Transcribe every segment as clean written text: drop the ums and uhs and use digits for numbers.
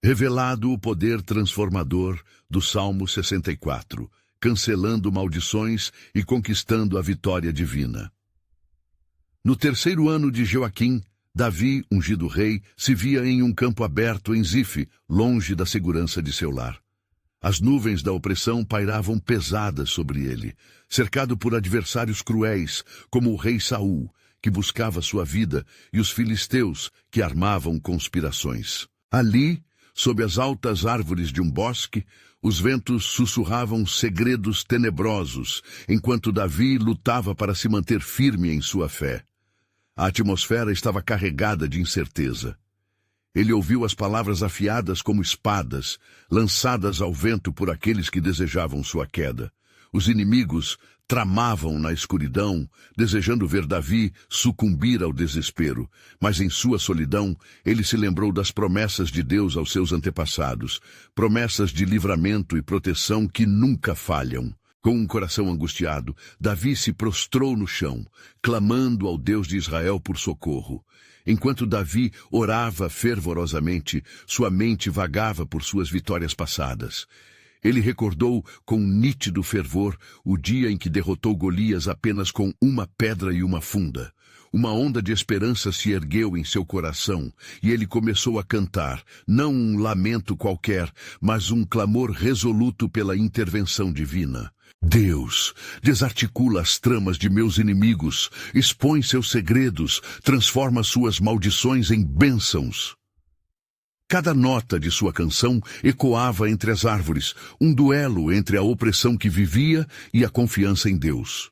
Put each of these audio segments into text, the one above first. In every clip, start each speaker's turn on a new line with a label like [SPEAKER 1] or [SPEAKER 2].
[SPEAKER 1] Revelado o poder transformador do Salmo 64, cancelando maldições e conquistando a vitória divina. No terceiro ano de Joaquim, Davi, ungido rei, se via em um campo aberto em Zife, longe da segurança de seu lar. As nuvens da opressão pairavam pesadas sobre ele, cercado por adversários cruéis, como o rei Saul, que buscava sua vida, e os filisteus, que armavam conspirações. Ali, sob as altas árvores de um bosque, os ventos sussurravam segredos tenebrosos, enquanto Davi lutava para se manter firme em sua fé. A atmosfera estava carregada de incerteza. Ele ouviu as palavras afiadas como espadas, lançadas ao vento por aqueles que desejavam sua queda. Os inimigos tramavam na escuridão, desejando ver Davi sucumbir ao desespero, mas em sua solidão ele se lembrou das promessas de Deus aos seus antepassados, promessas de livramento e proteção que nunca falham. Com um coração angustiado, Davi se prostrou no chão, clamando ao Deus de Israel por socorro. Enquanto Davi orava fervorosamente, sua mente vagava por suas vitórias passadas. Ele recordou com nítido fervor o dia em que derrotou Golias apenas com uma pedra e uma funda. Uma onda de esperança se ergueu em seu coração, e ele começou a cantar, não um lamento qualquer, mas um clamor resoluto pela intervenção divina. Deus, desarticula as tramas de meus inimigos, expõe seus segredos, transforma suas maldições em bênçãos. Cada nota de sua canção ecoava entre as árvores, um duelo entre a opressão que vivia e a confiança em Deus.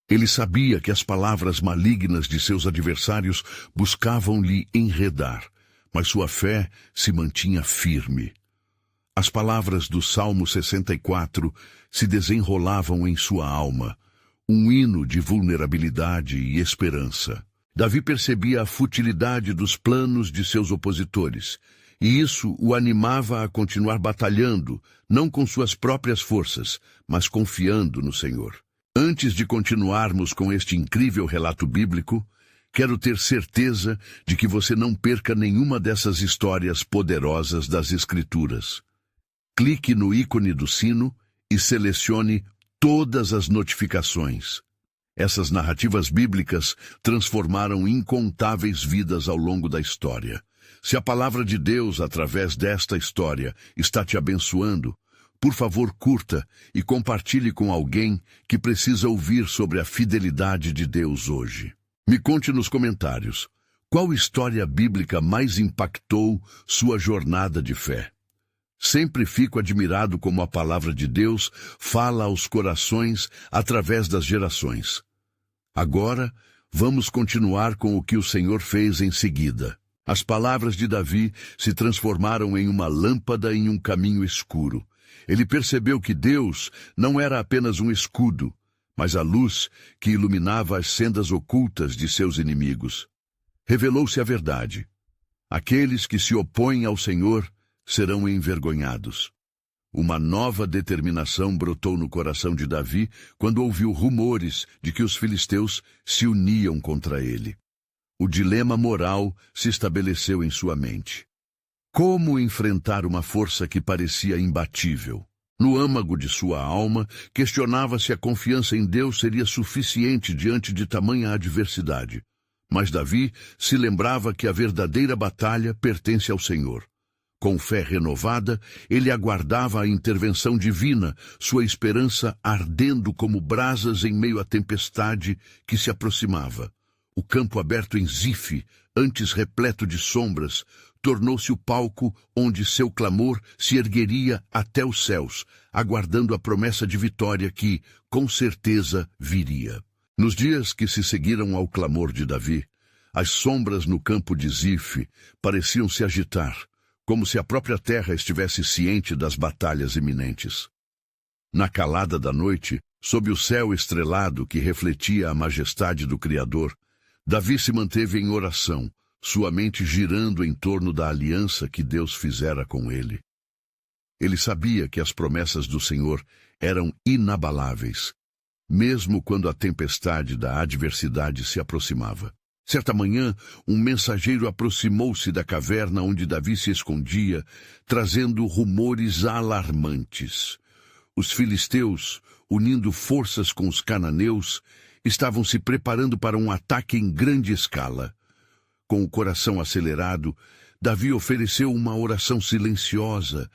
[SPEAKER 1] Ele sabia que as palavras malignas de seus adversários buscavam lhe enredar, mas sua fé se mantinha firme. As palavras do Salmo 64 se desenrolavam em sua alma, um hino de vulnerabilidade e esperança. Davi percebia a futilidade dos planos de seus opositores, e isso o animava a continuar batalhando, não com suas próprias forças, mas confiando no Senhor. Antes de continuarmos com este incrível relato bíblico, quero ter certeza de que você não perca nenhuma dessas histórias poderosas das Escrituras. Clique no ícone do sino e selecione todas as notificações. Essas narrativas bíblicas transformaram incontáveis vidas ao longo da história. Se a palavra de Deus, através desta história, está te abençoando, por favor, curta e compartilhe com alguém que precisa ouvir sobre a fidelidade de Deus hoje. Me conte nos comentários, qual história bíblica mais impactou sua jornada de fé? Sempre fico admirado como a palavra de Deus fala aos corações através das gerações. Agora, vamos continuar com o que o Senhor fez em seguida. As palavras de Davi se transformaram em uma lâmpada em um caminho escuro. Ele percebeu que Deus não era apenas um escudo, mas a luz que iluminava as sendas ocultas de seus inimigos. Revelou-se a verdade. Aqueles que se opõem ao Senhor serão envergonhados. Uma nova determinação brotou no coração de Davi quando ouviu rumores de que os filisteus se uniam contra ele. O dilema moral se estabeleceu em sua mente. Como enfrentar uma força que parecia imbatível? No âmago de sua alma, questionava se a confiança em Deus seria suficiente diante de tamanha adversidade. Mas Davi se lembrava que a verdadeira batalha pertence ao Senhor. Com fé renovada, ele aguardava a intervenção divina, sua esperança ardendo como brasas em meio à tempestade que se aproximava. O campo aberto em Zife, antes repleto de sombras, tornou-se o palco onde seu clamor se ergueria até os céus, aguardando a promessa de vitória que, com certeza, viria. Nos dias que se seguiram ao clamor de Davi, as sombras no campo de Zife pareciam se agitar, como se a própria terra estivesse ciente das batalhas iminentes. Na calada da noite, sob o céu estrelado que refletia a majestade do Criador, Davi se manteve em oração, sua mente girando em torno da aliança que Deus fizera com ele. Ele sabia que as promessas do Senhor eram inabaláveis, mesmo quando a tempestade da adversidade se aproximava. Certa manhã, um mensageiro aproximou-se da caverna onde Davi se escondia, trazendo rumores alarmantes. Os filisteus, unindo forças com os cananeus, estavam se preparando para um ataque em grande escala. Com o coração acelerado, Davi ofereceu uma oração silenciosa,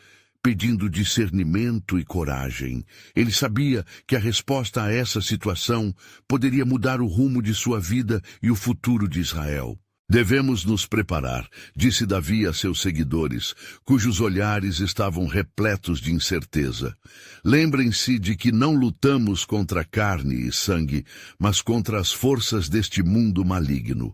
[SPEAKER 1] pedindo discernimento e coragem. Ele sabia que a resposta a essa situação poderia mudar o rumo de sua vida e o futuro de Israel. Devemos nos preparar, disse Davi a seus seguidores, cujos olhares estavam repletos de incerteza. Lembrem-se de que não lutamos contra carne e sangue, mas contra as forças deste mundo maligno.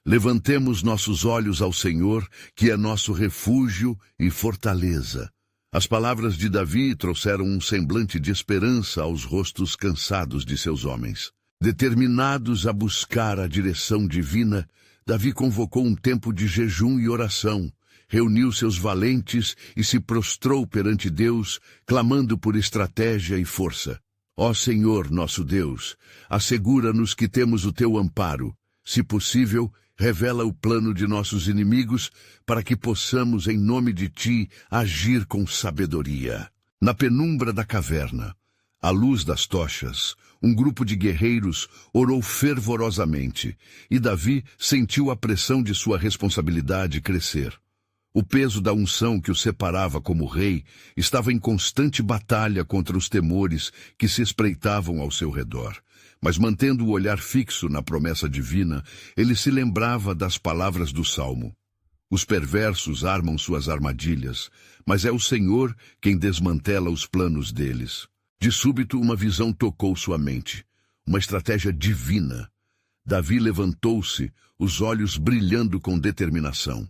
[SPEAKER 1] Levantemos nossos olhos ao Senhor, que é nosso refúgio e fortaleza. As palavras de Davi trouxeram um semblante de esperança aos rostos cansados de seus homens. Determinados a buscar a direção divina, Davi convocou um tempo de jejum e oração, reuniu seus valentes e se prostrou perante Deus, clamando por estratégia e força. Ó Senhor, nosso Deus, assegura-nos que temos o teu amparo. Se possível, revela o plano de nossos inimigos, para que possamos, em nome de ti, agir com sabedoria. Na penumbra da caverna, à luz das tochas, um grupo de guerreiros orou fervorosamente, e Davi sentiu a pressão de sua responsabilidade crescer. O peso da unção que o separava como rei estava em constante batalha contra os temores que se espreitavam ao seu redor. Mas mantendo o olhar fixo na promessa divina, ele se lembrava das palavras do Salmo. Os perversos armam suas armadilhas, mas é o Senhor quem desmantela os planos deles. De súbito, uma visão tocou sua mente, uma estratégia divina. Davi levantou-se, os olhos brilhando com determinação.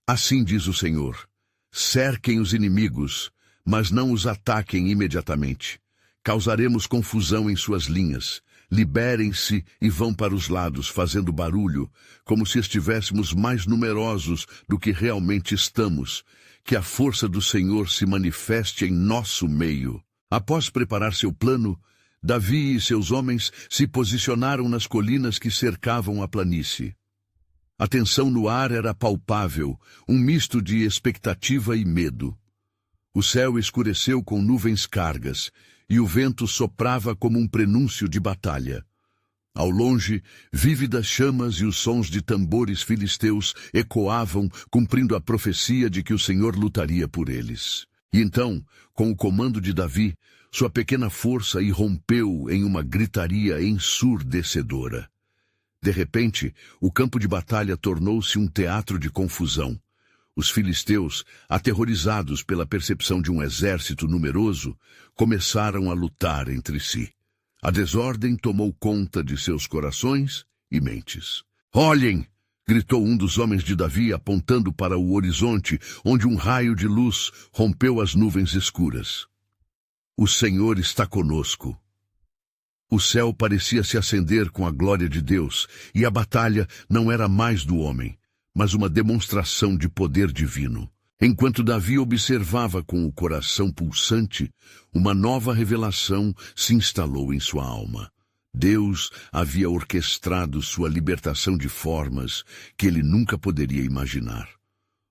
[SPEAKER 1] Assim diz o Senhor: cerquem os inimigos, mas não os ataquem imediatamente. Causaremos confusão em suas linhas. Liberem-se e vão para os lados, fazendo barulho, como se estivéssemos mais numerosos do que realmente estamos. Que a força do Senhor se manifeste em nosso meio. Após preparar seu plano, Davi e seus homens se posicionaram nas colinas que cercavam a planície. A tensão no ar era palpável, um misto de expectativa e medo. O céu escureceu com nuvens cargas, e o vento soprava como um prenúncio de batalha. Ao longe, vívidas chamas e os sons de tambores filisteus ecoavam, cumprindo a profecia de que o Senhor lutaria por eles. E então, com o comando de Davi, sua pequena força irrompeu em uma gritaria ensurdecedora. De repente, o campo de batalha tornou-se um teatro de confusão. Os filisteus, aterrorizados pela percepção de um exército numeroso, começaram a lutar entre si. A desordem tomou conta de seus corações e mentes. "Olhem!" gritou um dos homens de Davi, apontando para o horizonte, onde um raio de luz rompeu as nuvens escuras. "O Senhor está conosco." O céu parecia se acender com a glória de Deus, e a batalha não era mais do homem, mas uma demonstração de poder divino. Enquanto Davi observava com o coração pulsante, uma nova revelação se instalou em sua alma. Deus havia orquestrado sua libertação de formas que ele nunca poderia imaginar.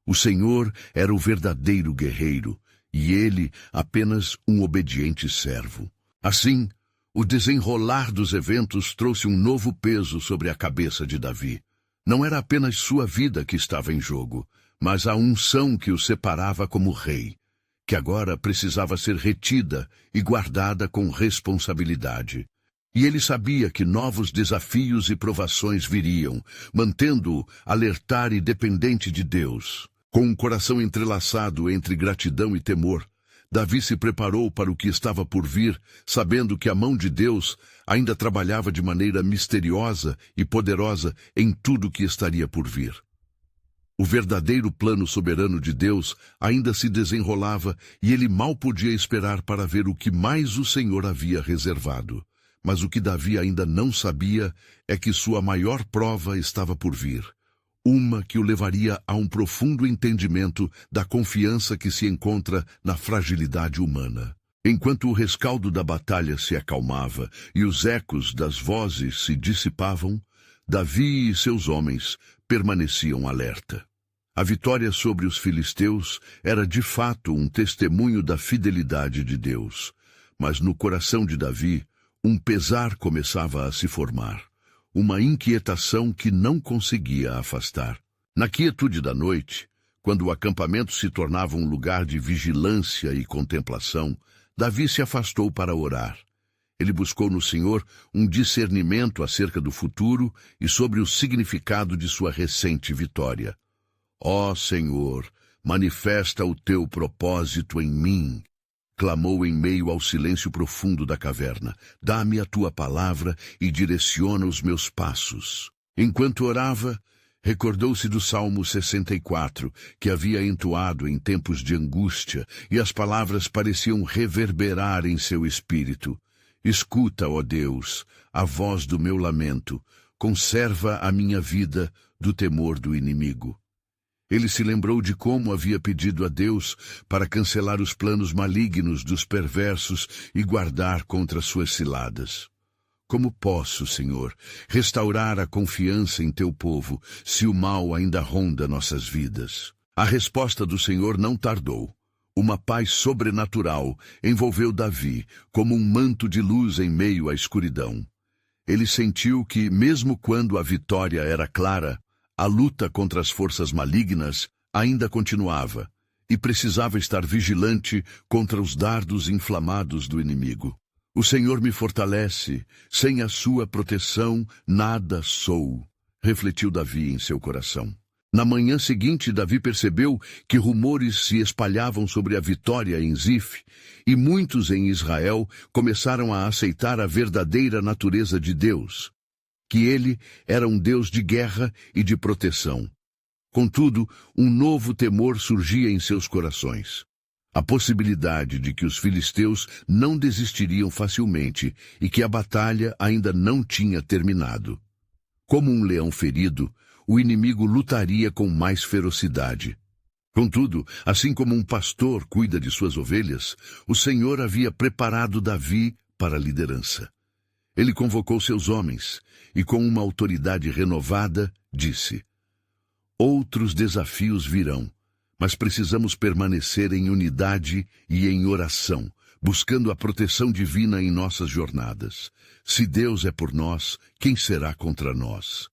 [SPEAKER 1] O Senhor era o verdadeiro guerreiro, e ele apenas um obediente servo. Assim, o desenrolar dos eventos trouxe um novo peso sobre a cabeça de Davi. Não era apenas sua vida que estava em jogo, mas a unção que o separava como rei, que agora precisava ser retida e guardada com responsabilidade. E ele sabia que novos desafios e provações viriam, mantendo-o alertar e dependente de Deus. Com um coração entrelaçado entre gratidão e temor, Davi se preparou para o que estava por vir, sabendo que a mão de Deus ainda trabalhava de maneira misteriosa e poderosa em tudo que estaria por vir. O verdadeiro plano soberano de Deus ainda se desenrolava e ele mal podia esperar para ver o que mais o Senhor havia reservado. Mas o que Davi ainda não sabia é que sua maior prova estava por vir. Uma que o levaria a um profundo entendimento da confiança que se encontra na fragilidade humana. Enquanto o rescaldo da batalha se acalmava e os ecos das vozes se dissipavam, Davi e seus homens permaneciam alerta. A vitória sobre os filisteus era de fato um testemunho da fidelidade de Deus, mas no coração de Davi, um pesar começava a se formar, uma inquietação que não conseguia afastar. Na quietude da noite, quando o acampamento se tornava um lugar de vigilância e contemplação, Davi se afastou para orar. Ele buscou no Senhor um discernimento acerca do futuro e sobre o significado de sua recente vitória. Ó Senhor, manifesta o teu propósito em mim, clamou em meio ao silêncio profundo da caverna. Dá-me a tua palavra e direciona os meus passos. Enquanto orava, recordou-se do Salmo 64, que havia entoado em tempos de angústia, e as palavras pareciam reverberar em seu espírito. Escuta, ó Deus, a voz do meu lamento, conserva a minha vida do temor do inimigo. Ele se lembrou de como havia pedido a Deus para cancelar os planos malignos dos perversos e guardar contra suas ciladas. Como posso, Senhor, restaurar a confiança em teu povo, se o mal ainda ronda nossas vidas? A resposta do Senhor não tardou. Uma paz sobrenatural envolveu Davi, como um manto de luz em meio à escuridão. Ele sentiu que, mesmo quando a vitória era clara, a luta contra as forças malignas ainda continuava, e precisava estar vigilante contra os dardos inflamados do inimigo. O Senhor me fortalece, sem a sua proteção nada sou, refletiu Davi em seu coração. Na manhã seguinte, Davi percebeu que rumores se espalhavam sobre a vitória em Zif, e muitos em Israel começaram a aceitar a verdadeira natureza de Deus, que ele era um Deus de guerra e de proteção. Contudo, um novo temor surgia em seus corações. A possibilidade de que os filisteus não desistiriam facilmente e que a batalha ainda não tinha terminado. Como um leão ferido, o inimigo lutaria com mais ferocidade. Contudo, assim como um pastor cuida de suas ovelhas, o Senhor havia preparado Davi para a liderança. Ele convocou seus homens e, com uma autoridade renovada, disse: outros desafios virão, mas precisamos permanecer em unidade e em oração, buscando a proteção divina em nossas jornadas. Se Deus é por nós, quem será contra nós?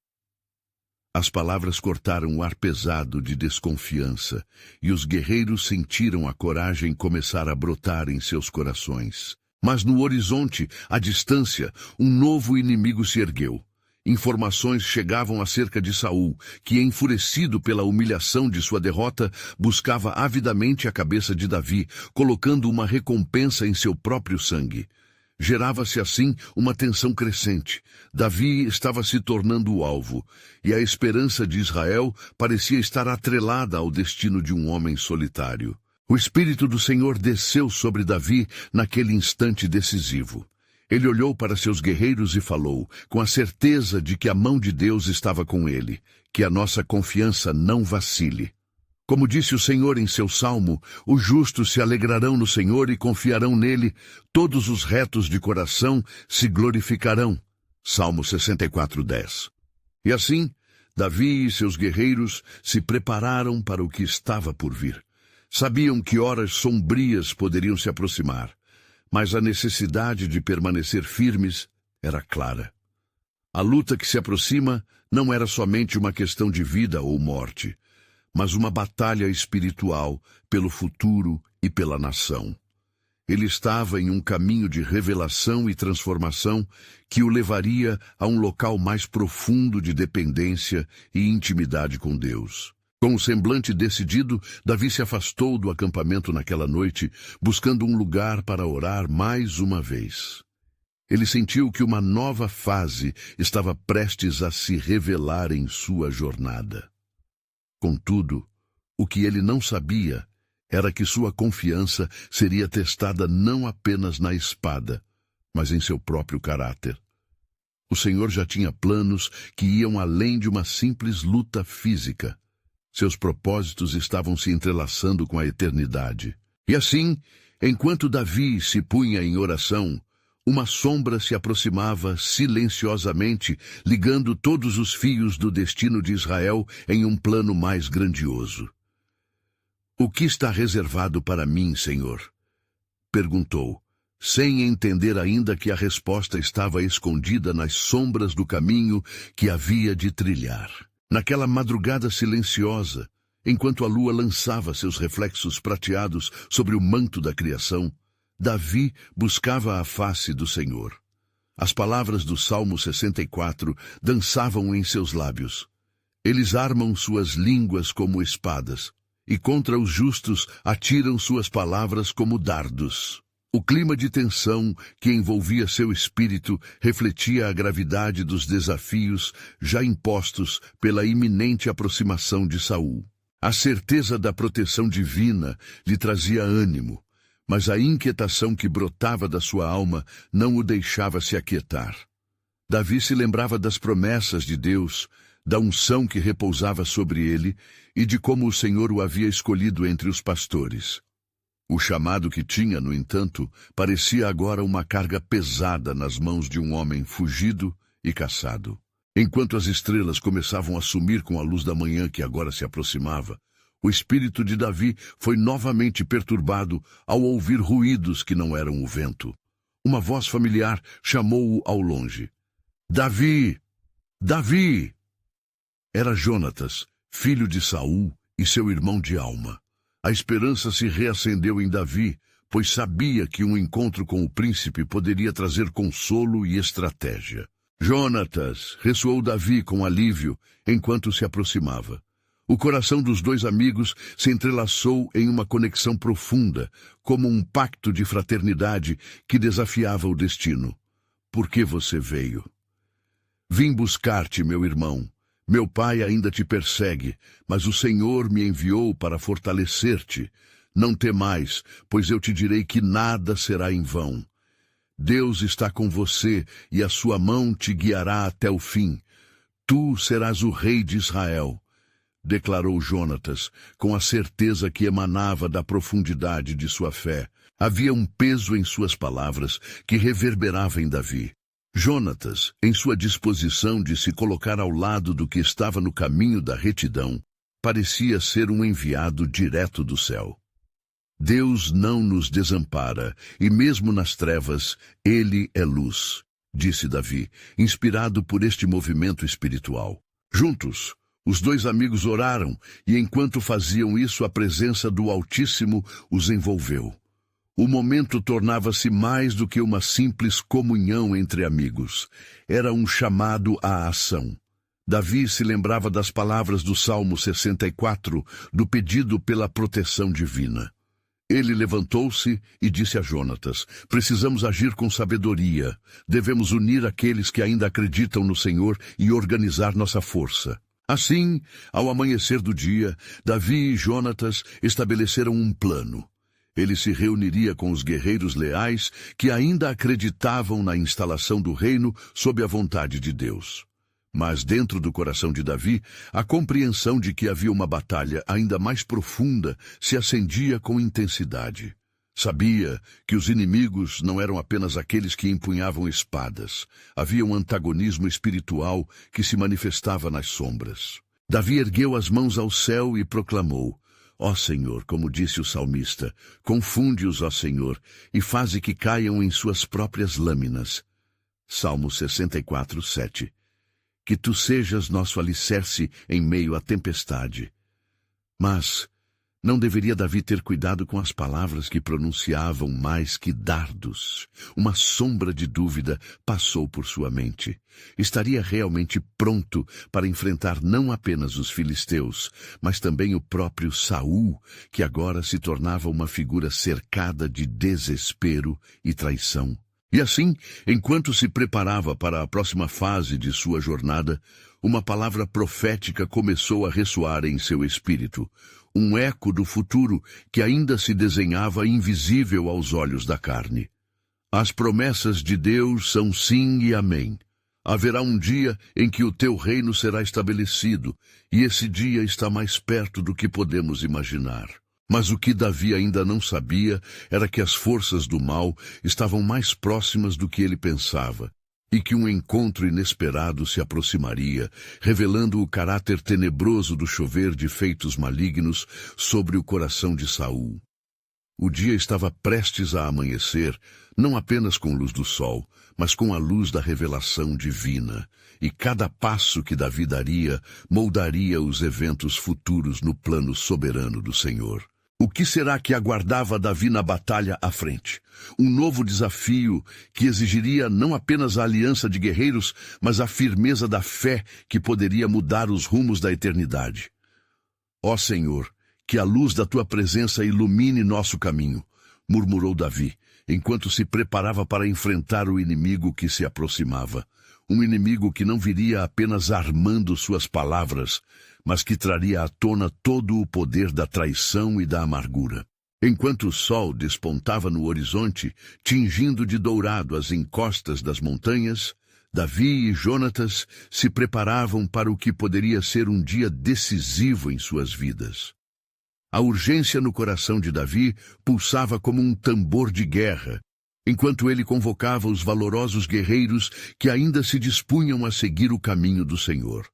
[SPEAKER 1] As palavras cortaram o ar pesado de desconfiança, e os guerreiros sentiram a coragem começar a brotar em seus corações. Mas no horizonte, à distância, um novo inimigo se ergueu. Informações chegavam acerca de Saul, que, enfurecido pela humilhação de sua derrota, buscava avidamente a cabeça de Davi, colocando uma recompensa em seu próprio sangue. Gerava-se assim uma tensão crescente. Davi estava se tornando o alvo, e a esperança de Israel parecia estar atrelada ao destino de um homem solitário. O Espírito do Senhor desceu sobre Davi naquele instante decisivo. Ele olhou para seus guerreiros e falou, com a certeza de que a mão de Deus estava com ele, que a nossa confiança não vacile. Como disse o Senhor em seu salmo, os justos se alegrarão no Senhor e confiarão nele, todos os retos de coração se glorificarão. Salmo 64:10. E assim, Davi e seus guerreiros se prepararam para o que estava por vir. Sabiam que horas sombrias poderiam se aproximar, mas a necessidade de permanecer firmes era clara. A luta que se aproxima não era somente uma questão de vida ou morte, mas uma batalha espiritual pelo futuro e pela nação. Ele estava em um caminho de revelação e transformação que o levaria a um local mais profundo de dependência e intimidade com Deus. Com um semblante decidido, Davi se afastou do acampamento naquela noite, buscando um lugar para orar mais uma vez. Ele sentiu que uma nova fase estava prestes a se revelar em sua jornada. Contudo, o que ele não sabia era que sua confiança seria testada não apenas na espada, mas em seu próprio caráter. O Senhor já tinha planos que iam além de uma simples luta física. Seus propósitos estavam se entrelaçando com a eternidade. E assim, enquanto Davi se punha em oração, Uma sombra se aproximava silenciosamente, ligando todos os fios do destino de Israel em um plano mais grandioso. "O que está reservado para mim, Senhor?" perguntou, sem entender ainda que a resposta estava escondida nas sombras do caminho que havia de trilhar. Naquela madrugada silenciosa, enquanto a lua lançava seus reflexos prateados sobre o manto da criação, Davi buscava a face do Senhor. As palavras do Salmo 64 dançavam em seus lábios. Eles armam suas línguas como espadas, e contra os justos atiram suas palavras como dardos. O clima de tensão que envolvia seu espírito refletia a gravidade dos desafios já impostos pela iminente aproximação de Saul. A certeza da proteção divina lhe trazia ânimo, mas a inquietação que brotava da sua alma não o deixava se aquietar. Davi se lembrava das promessas de Deus, da unção que repousava sobre ele e de como o Senhor o havia escolhido entre os pastores. O chamado que tinha, no entanto, parecia agora uma carga pesada nas mãos de um homem fugido e caçado. Enquanto as estrelas começavam a sumir com a luz da manhã que agora se aproximava, o espírito de Davi foi novamente perturbado ao ouvir ruídos que não eram o vento. Uma voz familiar chamou-o ao longe. "Davi! Davi!" Era Jonatas, filho de Saul e seu irmão de alma. A esperança se reacendeu em Davi, pois sabia que um encontro com o príncipe poderia trazer consolo e estratégia. "Jonatas!" ressoou Davi com alívio enquanto se aproximava. O coração dos dois amigos se entrelaçou em uma conexão profunda, como um pacto de fraternidade que desafiava o destino. "Por que você veio?" "Vim buscar-te, meu irmão. Meu pai ainda te persegue, mas o Senhor me enviou para fortalecer-te. Não temais, pois eu te direi que nada será em vão. Deus está com você e a sua mão te guiará até o fim. Tu serás o rei de Israel", declarou Jonatas, com a certeza que emanava da profundidade de sua fé. Havia um peso em suas palavras que reverberava em Davi. Jonatas, em sua disposição de se colocar ao lado do que estava no caminho da retidão, parecia ser um enviado direto do céu. "Deus não nos desampara, e mesmo nas trevas, Ele é luz", disse Davi, inspirado por este movimento espiritual. Juntos, os dois amigos oraram, e enquanto faziam isso, a presença do Altíssimo os envolveu. O momento tornava-se mais do que uma simples comunhão entre amigos. Era um chamado à ação. Davi se lembrava das palavras do Salmo 64, do pedido pela proteção divina. Ele levantou-se e disse a Jonatas: "Precisamos agir com sabedoria. Devemos unir aqueles que ainda acreditam no Senhor e organizar nossa força." Assim, ao amanhecer do dia, Davi e Jonatas estabeleceram um plano. Ele se reuniria com os guerreiros leais que ainda acreditavam na instalação do reino sob a vontade de Deus. Mas dentro do coração de Davi, a compreensão de que havia uma batalha ainda mais profunda se acendia com intensidade. Sabia que os inimigos não eram apenas aqueles que empunhavam espadas. Havia um antagonismo espiritual que se manifestava nas sombras. Davi ergueu as mãos ao céu e proclamou: "Ó Senhor", como disse o salmista, "confunde-os, ó Senhor, e faze que caiam em suas próprias lâminas." Salmo 64, 7. Que tu sejas nosso alicerce em meio à tempestade. Mas não deveria Davi ter cuidado com as palavras que pronunciavam mais que dardos? Uma sombra de dúvida passou por sua mente. Estaria realmente pronto para enfrentar não apenas os filisteus, mas também o próprio Saul, que agora se tornava uma figura cercada de desespero e traição. E assim, enquanto se preparava para a próxima fase de sua jornada, uma palavra profética começou a ressoar em seu espírito, um eco do futuro que ainda se desenhava invisível aos olhos da carne. As promessas de Deus são sim e amém. Haverá um dia em que o teu reino será estabelecido, e esse dia está mais perto do que podemos imaginar. Mas o que Davi ainda não sabia era que as forças do mal estavam mais próximas do que ele pensava, e que um encontro inesperado se aproximaria, revelando o caráter tenebroso do chover de feitos malignos sobre o coração de Saul. O dia estava prestes a amanhecer, não apenas com luz do sol, mas com a luz da revelação divina, e cada passo que Davi daria moldaria os eventos futuros no plano soberano do Senhor. O que será que aguardava Davi na batalha à frente? Um novo desafio que exigiria não apenas a aliança de guerreiros, mas a firmeza da fé que poderia mudar os rumos da eternidade. Ó Senhor, que a luz da tua presença ilumine nosso caminho, murmurou Davi, enquanto se preparava para enfrentar o inimigo que se aproximava. Um inimigo que não viria apenas armando suas palavras, mas que traria à tona todo o poder da traição e da amargura. Enquanto o sol despontava no horizonte, tingindo de dourado as encostas das montanhas, Davi e Jonatas se preparavam para o que poderia ser um dia decisivo em suas vidas. A urgência no coração de Davi pulsava como um tambor de guerra, enquanto ele convocava os valorosos guerreiros que ainda se dispunham a seguir o caminho do Senhor.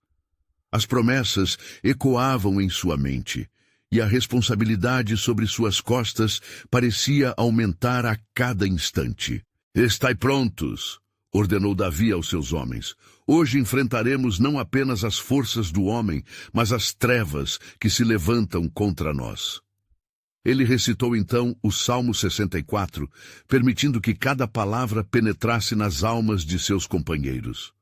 [SPEAKER 1] As promessas ecoavam em sua mente, e a responsabilidade sobre suas costas parecia aumentar a cada instante. «Estai prontos!» ordenou Davi aos seus homens. «Hoje enfrentaremos não apenas as forças do homem, mas as trevas que se levantam contra nós.» Ele recitou então o Salmo 64, permitindo que cada palavra penetrasse nas almas de seus companheiros.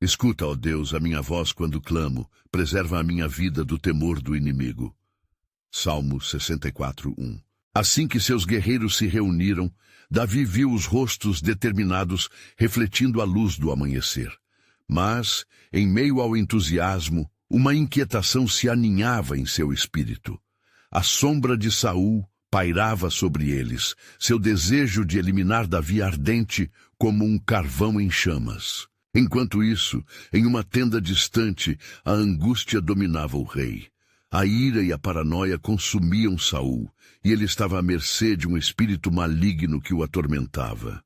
[SPEAKER 1] «Escuta, ó Deus, a minha voz quando clamo, preserva a minha vida do temor do inimigo.» Salmo 64, 1. Assim que seus guerreiros se reuniram, Davi viu os rostos determinados refletindo a luz do amanhecer. Mas, em meio ao entusiasmo, uma inquietação se aninhava em seu espírito. A sombra de Saul pairava sobre eles, seu desejo de eliminar Davi ardente como um carvão em chamas. Enquanto isso, em uma tenda distante, a angústia dominava o rei. A ira e a paranoia consumiam Saul, e ele estava à mercê de um espírito maligno que o atormentava.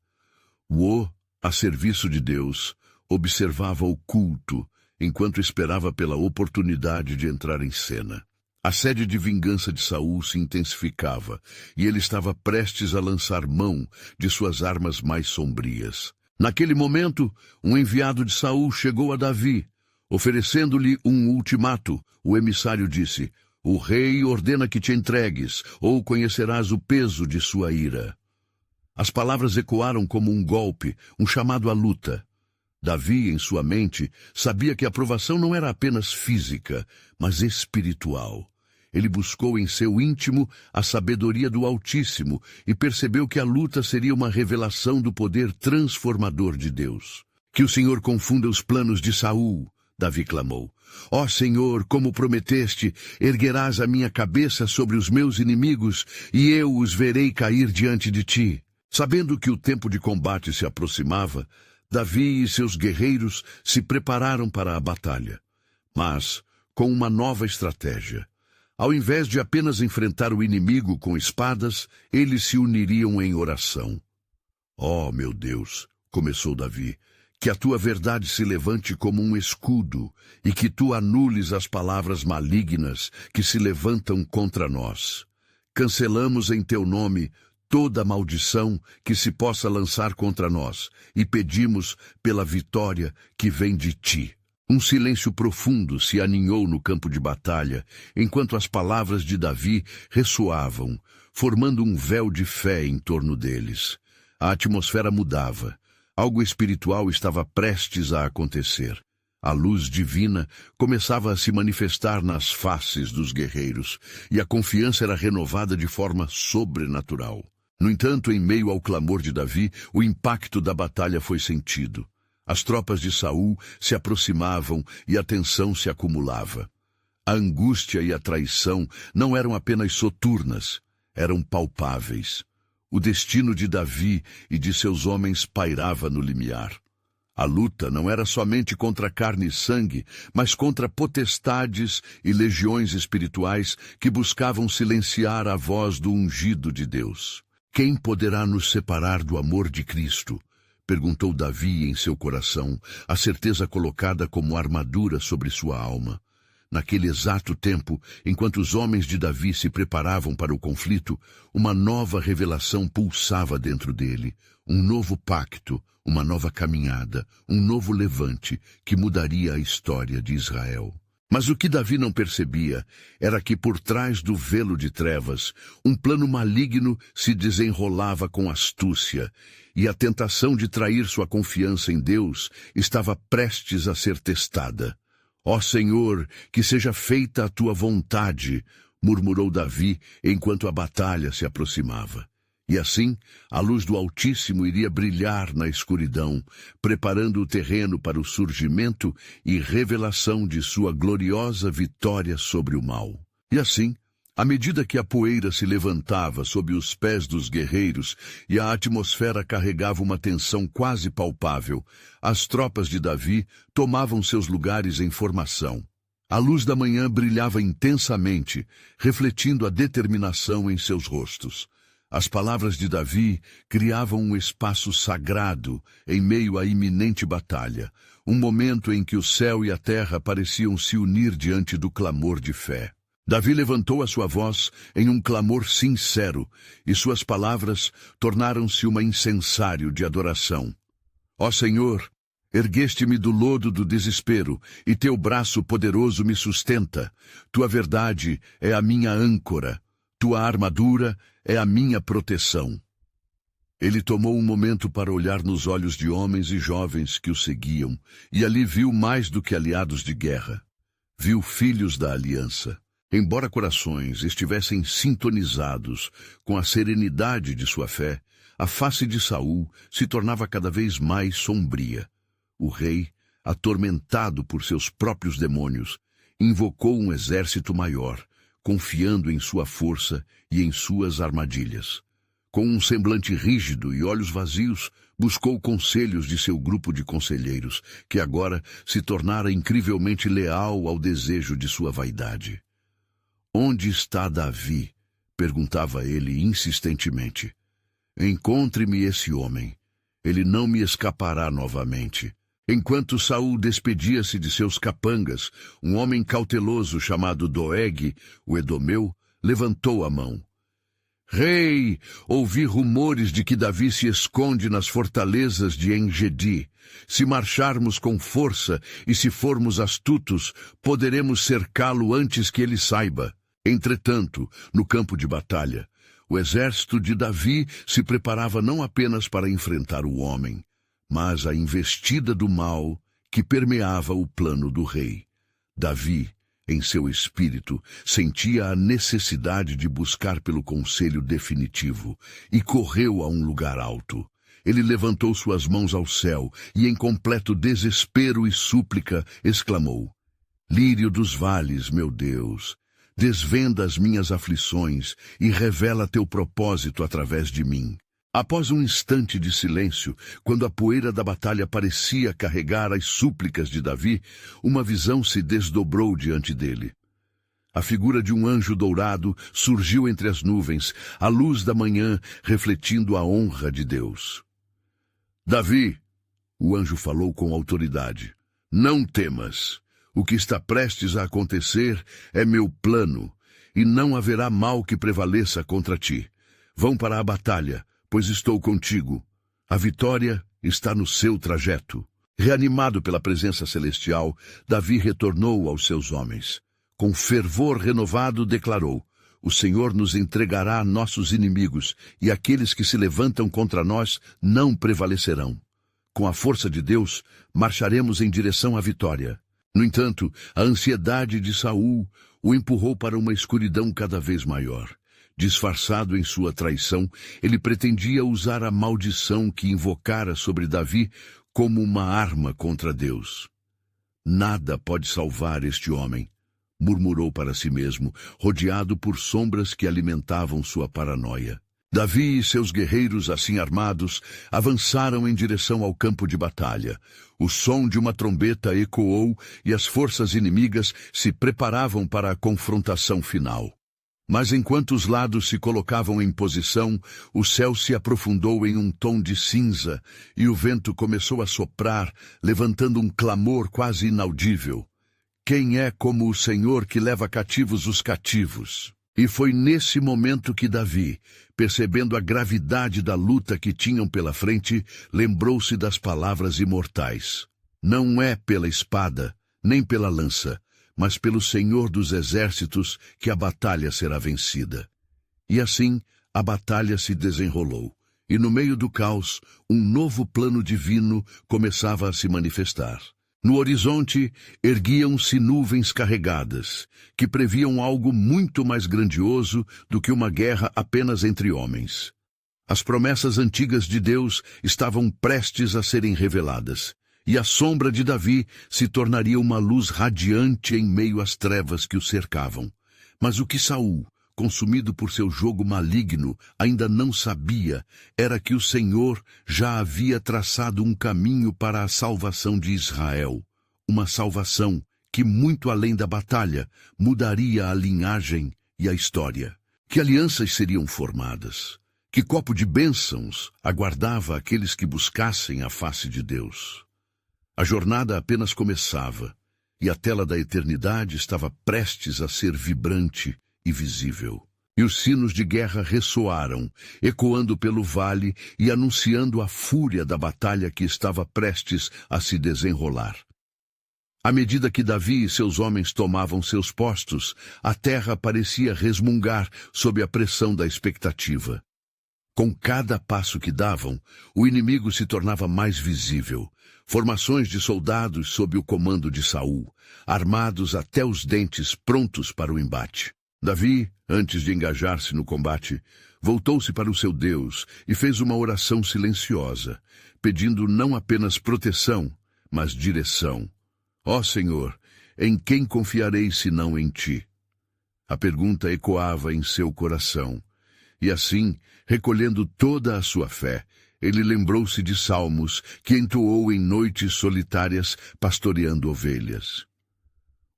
[SPEAKER 1] O, a serviço de Deus, observava o culto, enquanto esperava pela oportunidade de entrar em cena. A sede de vingança de Saul se intensificava, e ele estava prestes a lançar mão de suas armas mais sombrias. Naquele momento, um enviado de Saul chegou a Davi. Oferecendo-lhe um ultimato, o emissário disse: «O rei ordena que te entregues, ou conhecerás o peso de sua ira.» As palavras ecoaram como um golpe, um chamado à luta. Davi, em sua mente, sabia que a provação não era apenas física, mas espiritual. Ele buscou em seu íntimo a sabedoria do Altíssimo e percebeu que a luta seria uma revelação do poder transformador de Deus. «Que o Senhor confunda os planos de Saul», Davi clamou. «Ó Senhor, como prometeste, erguerás a minha cabeça sobre os meus inimigos, e eu os verei cair diante de ti.» Sabendo que o tempo de combate se aproximava, Davi e seus guerreiros se prepararam para a batalha, mas com uma nova estratégia. Ao invés de apenas enfrentar o inimigo com espadas, eles se uniriam em oração. «Ó, meu Deus», começou Davi, «que a tua verdade se levante como um escudo e que tu anules as palavras malignas que se levantam contra nós. Cancelamos em teu nome toda maldição que se possa lançar contra nós e pedimos pela vitória que vem de ti.» Um silêncio profundo se aninhou no campo de batalha, enquanto as palavras de Davi ressoavam, formando um véu de fé em torno deles. A atmosfera mudava. Algo espiritual estava prestes a acontecer. A luz divina começava a se manifestar nas faces dos guerreiros, e a confiança era renovada de forma sobrenatural. No entanto, em meio ao clamor de Davi, o impacto da batalha foi sentido. As tropas de Saul se aproximavam e a tensão se acumulava. A angústia e a traição não eram apenas soturnas, eram palpáveis. O destino de Davi e de seus homens pairava no limiar. A luta não era somente contra carne e sangue, mas contra potestades e legiões espirituais que buscavam silenciar a voz do ungido de Deus. Quem poderá nos separar do amor de Cristo? Perguntou Davi em seu coração, a certeza colocada como armadura sobre sua alma. Naquele exato tempo, enquanto os homens de Davi se preparavam para o conflito, uma nova revelação pulsava dentro dele, um novo pacto, uma nova caminhada, um novo levante que mudaria a história de Israel. Mas o que Davi não percebia era que por trás do velo de trevas, um plano maligno se desenrolava com astúcia, e a tentação de trair sua confiança em Deus estava prestes a ser testada. Ó Senhor, que seja feita a tua vontade, murmurou Davi enquanto a batalha se aproximava. E assim, a luz do Altíssimo iria brilhar na escuridão, preparando o terreno para o surgimento e revelação de sua gloriosa vitória sobre o mal. E assim, à medida que a poeira se levantava sob os pés dos guerreiros e a atmosfera carregava uma tensão quase palpável, as tropas de Davi tomavam seus lugares em formação. A luz da manhã brilhava intensamente, refletindo a determinação em seus rostos. As palavras de Davi criavam um espaço sagrado em meio à iminente batalha, um momento em que o céu e a terra pareciam se unir diante do clamor de fé. Davi levantou a sua voz em um clamor sincero, e suas palavras tornaram-se um incensário de adoração. Ó Senhor, ergueste-me do lodo do desespero, e teu braço poderoso me sustenta. Tua verdade é a minha âncora, tua armadura é a minha proteção. Ele tomou um momento para olhar nos olhos de homens e jovens que o seguiam, e ali viu mais do que aliados de guerra. Viu filhos da aliança. Embora corações estivessem sintonizados com a serenidade de sua fé, a face de Saul se tornava cada vez mais sombria. O rei, atormentado por seus próprios demônios, invocou um exército maior, confiando em sua força e em suas armadilhas. Com um semblante rígido e olhos vazios, buscou conselhos de seu grupo de conselheiros, que agora se tornara incrivelmente leal ao desejo de sua vaidade. Onde está Davi? Perguntava ele insistentemente. Encontre-me esse homem. Ele não me escapará novamente. Enquanto Saul despedia-se de seus capangas, um homem cauteloso chamado Doeg, o Edomeu, levantou a mão. Rei, ouvi rumores de que Davi se esconde nas fortalezas de En-Gedi. Se marcharmos com força e se formos astutos, poderemos cercá-lo antes que ele saiba. Entretanto, no campo de batalha, o exército de Davi se preparava não apenas para enfrentar o homem, mas a investida do mal que permeava o plano do rei. Davi, em seu espírito, sentia a necessidade de buscar pelo conselho definitivo e correu a um lugar alto. Ele levantou suas mãos ao céu e, em completo desespero e súplica, exclamou: Lírio dos vales, meu Deus, desvenda as minhas aflições e revela teu propósito através de mim. Após um instante de silêncio, quando a poeira da batalha parecia carregar as súplicas de Davi, uma visão se desdobrou diante dele. A figura de um anjo dourado surgiu entre as nuvens, a luz da manhã refletindo a honra de Deus. Davi, o anjo falou com autoridade, não temas. O que está prestes a acontecer é meu plano, e não haverá mal que prevaleça contra ti. Vão para a batalha, pois estou contigo. A vitória está no seu trajeto. Reanimado pela presença celestial, Davi retornou aos seus homens. Com fervor renovado declarou: O Senhor nos entregará a nossos inimigos, e aqueles que se levantam contra nós não prevalecerão. Com a força de Deus, marcharemos em direção à vitória. No entanto, a ansiedade de Saul o empurrou para uma escuridão cada vez maior. Disfarçado em sua traição, ele pretendia usar a maldição que invocara sobre Davi como uma arma contra Deus. Nada pode salvar este homem, murmurou para si mesmo, rodeado por sombras que alimentavam sua paranoia. Davi e seus guerreiros, assim armados, avançaram em direção ao campo de batalha. O som de uma trombeta ecoou e as forças inimigas se preparavam para a confrontação final. Mas enquanto os lados se colocavam em posição, o céu se aprofundou em um tom de cinza e o vento começou a soprar, levantando um clamor quase inaudível. Quem é como o Senhor que leva cativos os cativos? E foi nesse momento que Davi, percebendo a gravidade da luta que tinham pela frente, lembrou-se das palavras imortais. Não é pela espada, nem pela lança, mas pelo Senhor dos exércitos que a batalha será vencida. E assim, a batalha se desenrolou, e no meio do caos, um novo plano divino começava a se manifestar. No horizonte, erguiam-se nuvens carregadas, que previam algo muito mais grandioso do que uma guerra apenas entre homens. As promessas antigas de Deus estavam prestes a serem reveladas, e a sombra de Davi se tornaria uma luz radiante em meio às trevas que o cercavam. Mas o que Saul, consumido por seu jogo maligno, ainda não sabia era que o Senhor já havia traçado um caminho para a salvação de Israel. Uma salvação que, muito além da batalha, mudaria a linhagem e a história. Que alianças seriam formadas? Que copo de bênçãos aguardava aqueles que buscassem a face de Deus? A jornada apenas começava, e a tela da eternidade estava prestes a ser vibrante e visível. E os sinos de guerra ressoaram, ecoando pelo vale e anunciando a fúria da batalha que estava prestes a se desenrolar. À medida que Davi e seus homens tomavam seus postos, a terra parecia resmungar sob a pressão da expectativa. Com cada passo que davam, o inimigo se tornava mais visível. Formações de soldados sob o comando de Saul, armados até os dentes, prontos para o embate. Davi, antes de engajar-se no combate, voltou-se para o seu Deus e fez uma oração silenciosa, pedindo não apenas proteção, mas direção. Ó Senhor, em quem confiarei senão em Ti? A pergunta ecoava em seu coração, e assim, recolhendo toda a sua fé, ele lembrou-se de salmos que entoou em noites solitárias pastoreando ovelhas.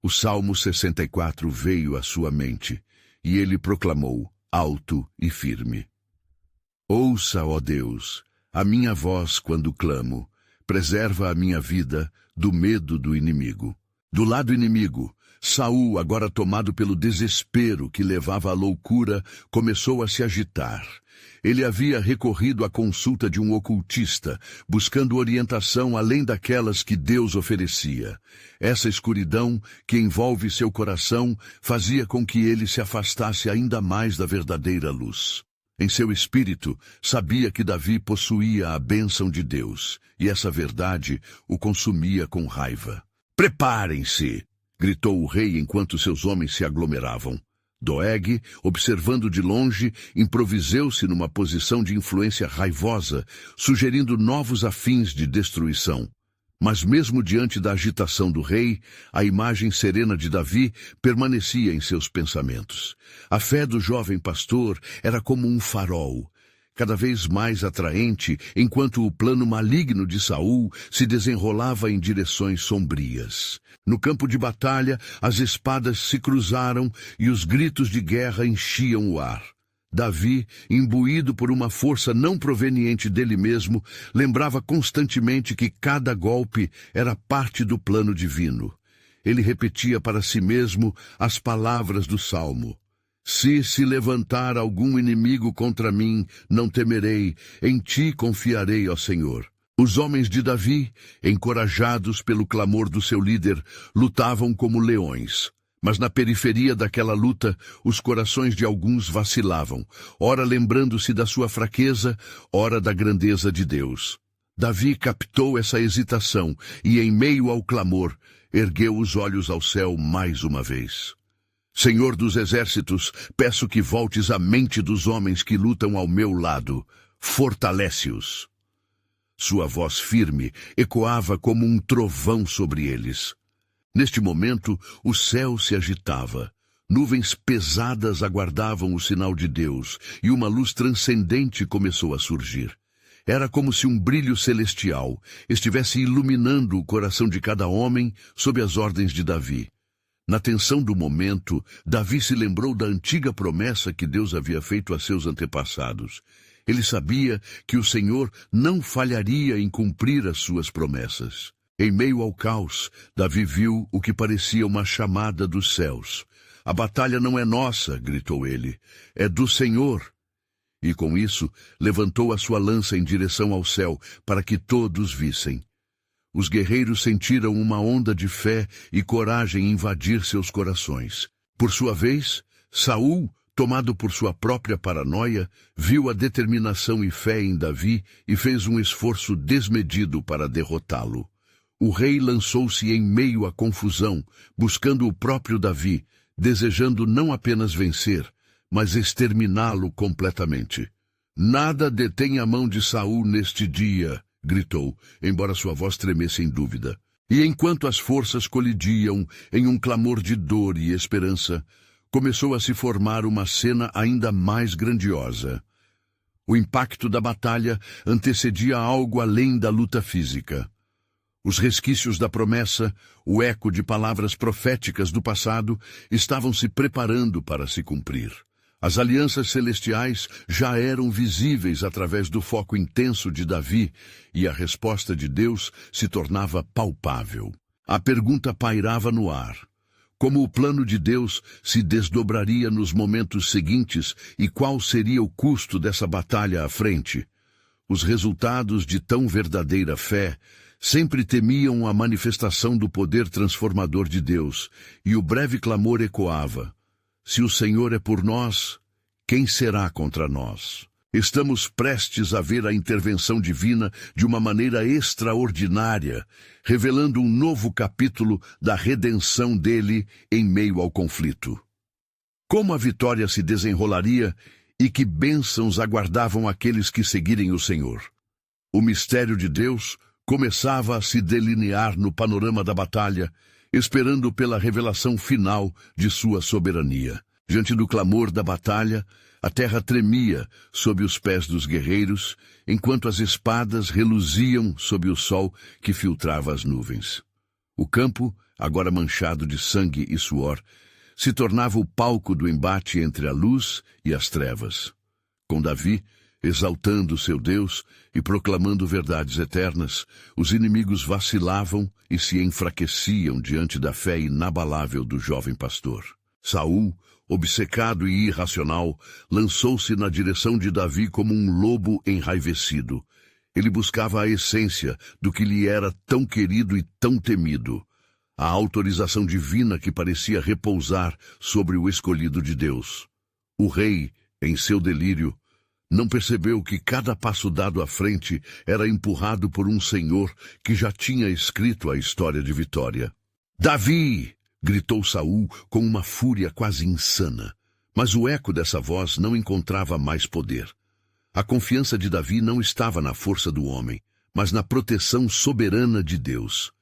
[SPEAKER 1] O Salmo 64 veio à sua mente, e ele proclamou, alto e firme. Ouça, ó Deus, a minha voz quando clamo, preserva a minha vida do medo do inimigo. Do lado inimigo, Saul, agora tomado pelo desespero que levava à loucura, começou a se agitar. Ele havia recorrido à consulta de um ocultista, buscando orientação além daquelas que Deus oferecia. Essa escuridão que envolve seu coração fazia com que ele se afastasse ainda mais da verdadeira luz. Em seu espírito, sabia que Davi possuía a bênção de Deus, e essa verdade o consumia com raiva. Preparem-se! Gritou o rei enquanto seus homens se aglomeravam. Doeg, observando de longe, improvisou-se numa posição de influência raivosa, sugerindo novos afins de destruição. Mas mesmo diante da agitação do rei, a imagem serena de Davi permanecia em seus pensamentos. A fé do jovem pastor era como um farol, cada vez mais atraente, enquanto o plano maligno de Saul se desenrolava em direções sombrias. No campo de batalha, as espadas se cruzaram e os gritos de guerra enchiam o ar. Davi, imbuído por uma força não proveniente dele mesmo, lembrava constantemente que cada golpe era parte do plano divino. Ele repetia para si mesmo as palavras do Salmo. Se levantar algum inimigo contra mim, não temerei, em ti confiarei, ó Senhor. Os homens de Davi, encorajados pelo clamor do seu líder, lutavam como leões. Mas na periferia daquela luta, os corações de alguns vacilavam, ora lembrando-se da sua fraqueza, ora da grandeza de Deus. Davi captou essa hesitação e, em meio ao clamor, ergueu os olhos ao céu mais uma vez. Senhor dos exércitos, peço que voltes à mente dos homens que lutam ao meu lado. Fortalece-os. Sua voz firme ecoava como um trovão sobre eles. Neste momento, o céu se agitava. Nuvens pesadas aguardavam o sinal de Deus, e uma luz transcendente começou a surgir. Era como se um brilho celestial estivesse iluminando o coração de cada homem sob as ordens de Davi. Na tensão do momento, Davi se lembrou da antiga promessa que Deus havia feito a seus antepassados. Ele sabia que o Senhor não falharia em cumprir as suas promessas. Em meio ao caos, Davi viu o que parecia uma chamada dos céus. "A batalha não é nossa", gritou ele, "é do Senhor." E com isso, levantou a sua lança em direção ao céu, para que todos vissem. Os guerreiros sentiram uma onda de fé e coragem invadir seus corações. Por sua vez, Saul, tomado por sua própria paranoia, viu a determinação e fé em Davi e fez um esforço desmedido para derrotá-lo. O rei lançou-se em meio à confusão, buscando o próprio Davi, desejando não apenas vencer, mas exterminá-lo completamente. "Nada detém a mão de Saul neste dia", gritou, embora sua voz tremesse em dúvida. E enquanto as forças colidiam em um clamor de dor e esperança, começou a se formar uma cena ainda mais grandiosa. O impacto da batalha antecedia algo além da luta física. Os resquícios da promessa, o eco de palavras proféticas do passado, estavam se preparando para se cumprir. As alianças celestiais já eram visíveis através do foco intenso de Davi, e a resposta de Deus se tornava palpável. A pergunta pairava no ar: como o plano de Deus se desdobraria nos momentos seguintes e qual seria o custo dessa batalha à frente? Os resultados de tão verdadeira fé sempre temiam a manifestação do poder transformador de Deus, e o breve clamor ecoava: "Se o Senhor é por nós, quem será contra nós?" Estamos prestes a ver a intervenção divina de uma maneira extraordinária, revelando um novo capítulo da redenção dele em meio ao conflito. Como a vitória se desenrolaria e que bênçãos aguardavam aqueles que seguirem o Senhor. O mistério de Deus começava a se delinear no panorama da batalha, esperando pela revelação final de sua soberania. Diante do clamor da batalha, a terra tremia sob os pés dos guerreiros, enquanto as espadas reluziam sob o sol que filtrava as nuvens. O campo, agora manchado de sangue e suor, se tornava o palco do embate entre a luz e as trevas. Com Davi, exaltando seu Deus e proclamando verdades eternas, os inimigos vacilavam e se enfraqueciam diante da fé inabalável do jovem pastor. Saul, obcecado e irracional, lançou-se na direção de Davi como um lobo enraivecido. Ele buscava a essência do que lhe era tão querido e tão temido, a autorização divina que parecia repousar sobre o escolhido de Deus. O rei, em seu delírio, não percebeu que cada passo dado à frente era empurrado por um Senhor que já tinha escrito a história de vitória. "Davi!" gritou Saul com uma fúria quase insana. Mas o eco dessa voz não encontrava mais poder. A confiança de Davi não estava na força do homem, mas na proteção soberana de Deus.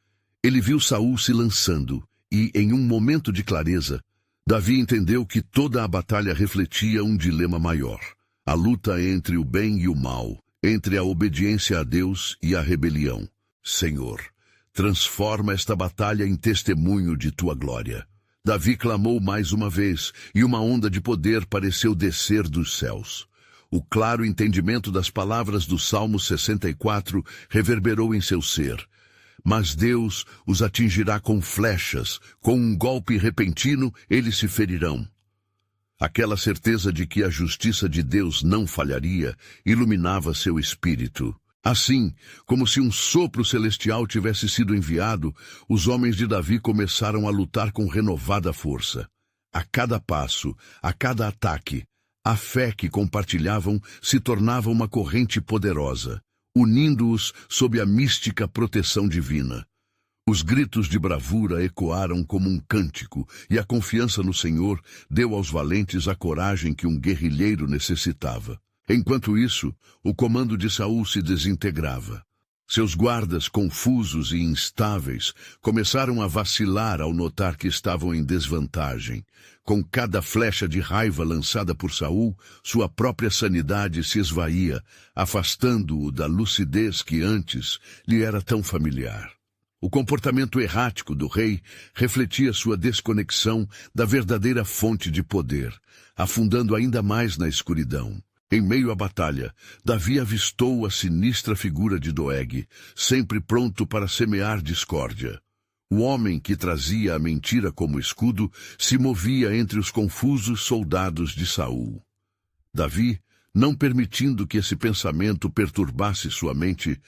[SPEAKER 1] Ele viu Saul se lançando e, em um momento de clareza, Davi entendeu que toda a batalha refletia um dilema maior: a luta entre o bem e o mal, entre a obediência a Deus e a rebelião. "Senhor, transforma esta batalha em testemunho de tua glória." Davi clamou mais uma vez, e uma onda de poder pareceu descer dos céus. O claro entendimento das palavras do Salmo 64 reverberou em seu ser. "Mas Deus os atingirá com flechas, com um golpe repentino eles se ferirão." Aquela certeza de que a justiça de Deus não falharia iluminava seu espírito. Assim, como se um sopro celestial tivesse sido enviado, os homens de Davi começaram a lutar com renovada força. A cada passo, a cada ataque, a fé que compartilhavam se tornava uma corrente poderosa, unindo-os sob a mística proteção divina. Os gritos de bravura ecoaram como um cântico, e a confiança no Senhor deu aos valentes a coragem que um guerrilheiro necessitava. Enquanto isso, o comando de Saul se desintegrava. Seus guardas, confusos e instáveis, começaram a vacilar ao notar que estavam em desvantagem. Com cada flecha de raiva lançada por Saul, sua própria sanidade se esvaía, afastando-o da lucidez que antes lhe era tão familiar. O comportamento errático do rei refletia sua desconexão da verdadeira fonte de poder, afundando ainda mais na escuridão. Em meio à batalha, Davi avistou a sinistra figura de Doeg, sempre pronto para semear discórdia. O homem que trazia a mentira como escudo se movia entre os confusos soldados de Saul. Davi, não permitindo que esse pensamento perturbasse sua mente,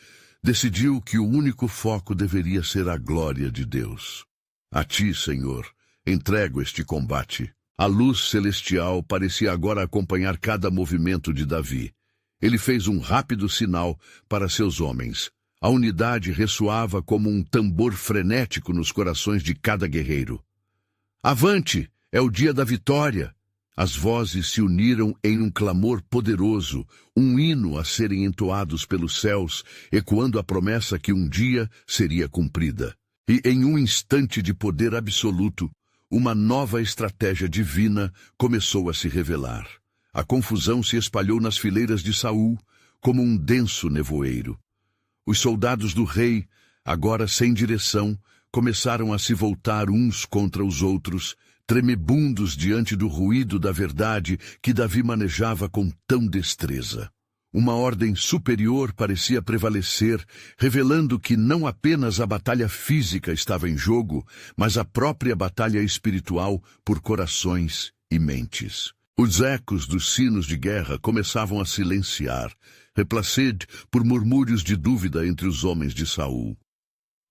[SPEAKER 1] decidiu que o único foco deveria ser a glória de Deus. A ti, Senhor, entrego este combate. A luz celestial parecia agora acompanhar cada movimento de Davi. Ele fez um rápido sinal para seus homens. A unidade ressoava como um tambor frenético nos corações de cada guerreiro. Avante! É o dia da vitória! As vozes se uniram em um clamor poderoso, um hino a serem entoados pelos céus, ecoando a promessa que um dia seria cumprida. E em um instante de poder absoluto, uma nova estratégia divina começou a se revelar. A confusão se espalhou nas fileiras de Saul como um denso nevoeiro. Os soldados do rei, agora sem direção, começaram a se voltar uns contra os outros, tremebundos diante do ruído da verdade que Davi manejava com tão destreza. Uma ordem superior parecia prevalecer, revelando que não apenas a batalha física estava em jogo, mas a própria batalha espiritual por corações e mentes. Os ecos dos sinos de guerra começavam a silenciar, replaced por murmúrios de dúvida entre os homens de Saul.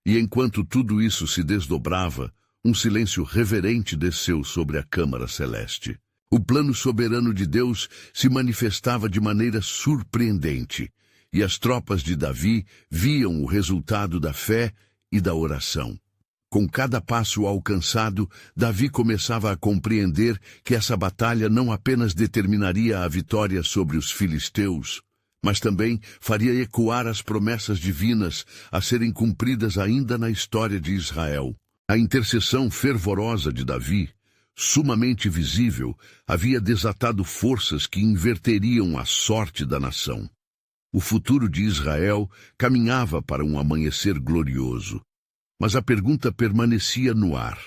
[SPEAKER 1] E enquanto tudo isso se desdobrava, um silêncio reverente desceu sobre a Câmara Celeste. O plano soberano de Deus se manifestava de maneira surpreendente, e as tropas de Davi viam o resultado da fé e da oração. Com cada passo alcançado, Davi começava a compreender que essa batalha não apenas determinaria a vitória sobre os filisteus, mas também faria ecoar as promessas divinas a serem cumpridas ainda na história de Israel. A intercessão fervorosa de Davi, sumamente visível, havia desatado forças que inverteriam a sorte da nação. O futuro de Israel caminhava para um amanhecer glorioso. Mas a pergunta permanecia no ar.